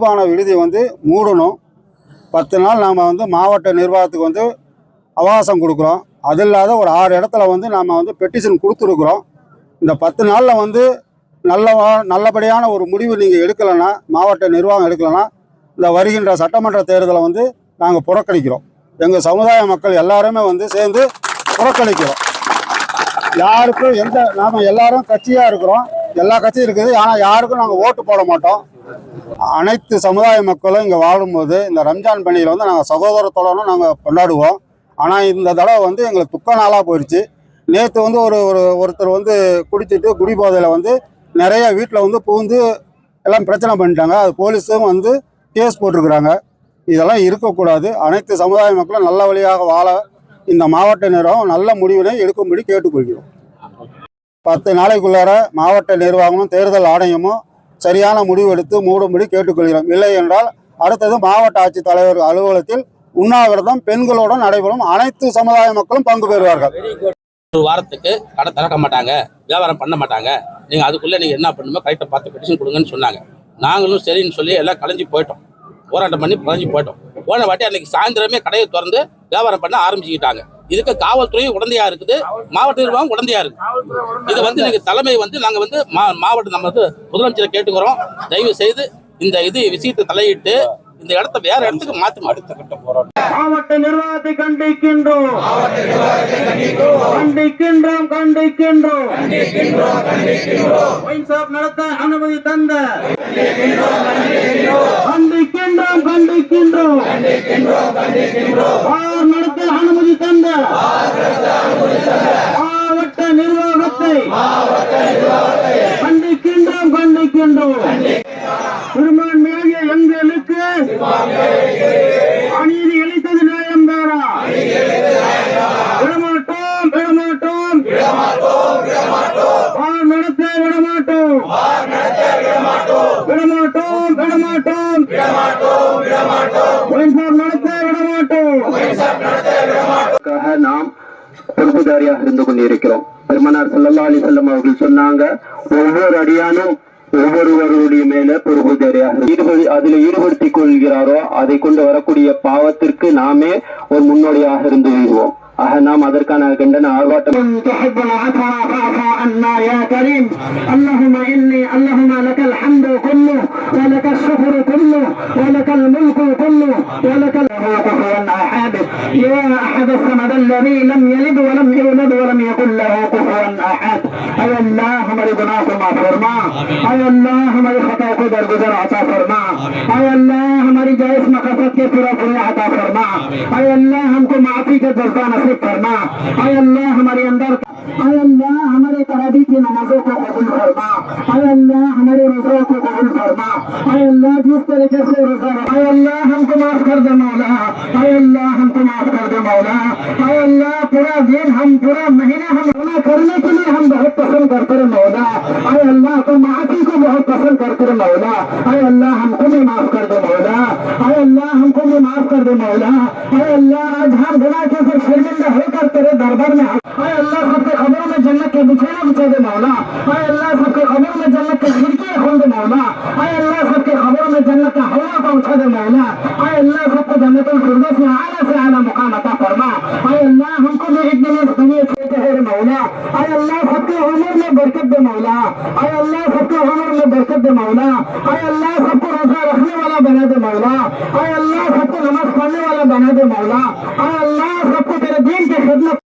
மதுபான விடுதி வந்து மூடணும். 10 நாள் நாம் வந்து மாவட்ட நிர்வாகத்துக்கு வந்து அவகாசம் கொடுக்குறோம். அது இல்லாத ஒரு 6 இடத்துல வந்து நாம் வந்து பெட்டிஷன் கொடுத்துருக்குறோம். இந்த 10 நாளில் வந்து நல்லபடியான ஒரு முடிவு நீங்கள் எடுக்கலைன்னா, மாவட்ட நிர்வாகம் எடுக்கலைன்னா, இந்த வருகின்ற சட்டமன்ற தேர்தலை வந்து நாங்கள் புறக்கணிக்கிறோம். எங்கள் சமுதாய மக்கள் எல்லாருமே வந்து சேர்ந்து புறக்கணிக்கிறோம். யாருக்கும் நாம் எல்லாரும் கட்சியாக இருக்கிறோம், எல்லா கட்சியும் இருக்குது. ஆனால் யாருக்கும் நாங்கள் ஓட்டு போட மாட்டோம். அனைத்து சமுதாய மக்களும் இங்கே வாழும்போது இந்த ரம்ஜான் பண்டிகையில் வந்து நாங்கள் சகோதரத்தோடனும் நாங்கள் கொண்டாடுவோம். ஆனால் இந்த தடவை வந்து எங்களுக்கு துக்க நாளாக போயிடுச்சு. நேற்று வந்து ஒருத்தர் வந்து குடிச்சிட்டு குடிபோதையில் வந்து நிறைய வீட்டில் வந்து புகுந்து எல்லாம் பிரச்சனை பண்ணிட்டாங்க. அது போலீஸும் வந்து கேஸ் போட்டிருக்கிறாங்க. இதெல்லாம் இருக்கக்கூடாது. அனைத்து சமுதாய மக்களும் நல்ல வழியாக வாழ இந்த மாவட்ட நிர்வாகம் நல்ல முடிவினை எடுக்கும்படி கேட்டுக்கொள்கிறோம். 10 நாளைக்குள்ளார மாவட்ட நிர்வாகமும் தேர்தல் ஆணையமும் சரியான முடிவு எடுத்து மூடும்படி கேட்டுக்கொள்கிறோம். இல்லை என்றால் அடுத்தது மாவட்ட ஆட்சித்தலைவர் அலுவலகத்தில் உண்ணாவிரதம் பெண்களுடன் நடைபெறும். அனைத்து சமுதாய மக்களும் பங்கு பெறுவார்கள். ஒரு வாரத்துக்கு கடை திறக்க மாட்டாங்க, வியாபாரம் பண்ண மாட்டாங்க. நீங்கள் அதுக்குள்ளே நீங்கள் என்ன பண்ணுமோ கரெக்டாக பார்த்து பெட்டிஷன் கொடுங்கன்னு சொன்னாங்க. நாங்களும் சரின்னு சொல்லி எல்லாம் கலைஞ்சி போயிட்டோம். போராட்டம் பண்ணி கலைஞ்சி போயிட்டோம். போன வாட்டி அன்றைக்கி சாயந்தரமே கடையை திறந்து வியாபாரம் பண்ண ஆரம்பிச்சுக்கிட்டாங்க. இதுக்கு காவல்துறையும் உடந்தையாக இருக்குது, மாவட்ட நிர்வாகம் உடந்தையாக இருக்குது. இது வந்து நீங்கள் தலைமை வந்து நாங்கள் வந்து மாவட்ட நம்ம வந்து முதலமைச்சரை கேட்டுக்கிறோம். தயவு செய்து இந்த விஷயத்தை தலையிட்டு இந்த இடத்த வேற இடத்துக்கு மாற்றும். அடுத்த கட்ட போராட்டம் மாவட்ட நிர்வாகத்தை கண்டிக்கின்றோம். நடத்த அனுமதி தந்த கண்டிக்கின்றோம். நடத்த அனுமதி தந்த மாவட்ட நிர்வாகத்தை கண்டிக்கின்றோம். பெரும்பான்மையாக எங்களுக்கு அநீதி இழைத்தது நியாயம்தானா? விடமாட்டோம். நடத்த விடமாட்டோம். நாம் பொறுப்புதாரியாக இருந்து கொண்டிருக்கிறோம். பெருமானார் ஸல்லல்லாஹு அலைஹி வஸல்லம் அவர்கள் சொன்னாங்க, ஒவ்வொரு அடியானும் ஒவ்வொருவருடைய மேல பொறுப்புதாரியாக அதில் ஈடுபடுத்திக் கொள்கிறாரோ அதை கொண்டு வரக்கூடிய பாவத்திற்கு நாமே ஒரு முன்னோடியாக இருந்து விடுவோம். ஆக நாம் அதற்கான கண்டன ஆர்ப்பாட்டம் हमारी खता को दरगुजर अता फरमा। आय अल्लाह हमारी जायज़ मक़सद के पूरा अता फरमा। आय अल्लाह हमको माफी का जज्बा नसीब फरमा। आय अल्लाह हमारे अंदर, आय अल्लाह हमारे तरावी की नमाजों को कबूल फरमा। आय अल्लाह हमारे रोज़ों को कबूल फरमा। आय अल्लाह जिस तरीके से रोज़ा, आय अल्लाह हमको माफ कर दे मौला। आय अल्लाह हमको माफ कर दे मौला। आय अल्लाह पूरा दिन हम पूरा महीना हम रोना करने के लिए हम बहुत पसंद करते रहे मौला। आय अल्लाह तो माफी को बहुत पसंद करते रहे मौला। आय अल्लाह हमको भी माफ कर दे मौला। आय अल्लाह हमको भी माफ कर दे मौला। आय अल्लाह आज हम गुनाह के फिर शर्मिंदा होकर तेरे दरबार में, आय अल्लाह सबके खबरों में जन्नत के बिछाना बिछा दे मौला। आय अल्लाह सबके खबरों में जन्नत के खिड़कियां खोल दे मौला। आय अल्लाह सबके खबरों में जन्नत का हवा पहुंचा दे मौला। आय अल्लाह सबको जन्नतुल फिरदौस में आला से आला मुकाम अता फरमा। आय अल्लाह हमको भी एक दिन इस दुनिया छोड़ते हैं मौला। आय अल्लाह सबके उम्र में बरकत दे मौला। आय अल्लाह सबके उम्र में बरकत दे मौला। आय अल्लाह सबको रोजा रखने वाला बना दे मौला। आय अल्लाह सबको नमाज पढ़ने वाला बना दे मौला। आय अल्लाह सबको तेरे दीन की खिदमत